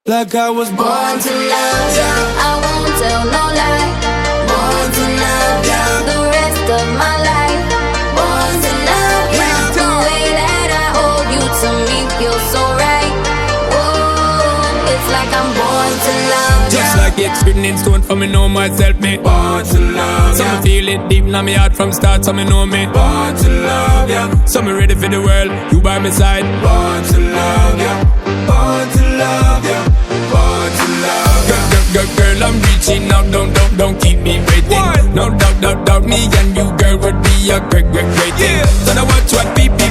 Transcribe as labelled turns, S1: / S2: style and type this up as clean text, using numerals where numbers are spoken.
S1: Like I was
S2: Born to love ya, I won't tell no lie. Born to love ya, the rest of my life. Born to love ya, the way that I hold you to me feels so right. Whoa, it's like I'm born to love ya.
S1: just like the experience stone for me know myself, me born to love ya. So me feel it deep in my heart from start, so me know me born to love ya. So me ready for the world, you by my side. Born to love ya, born to love ya, born to love ya. Girl, I'm reaching out, don't keep me waiting. No doubt, me and you, girl, would be a great thing. So now watch what people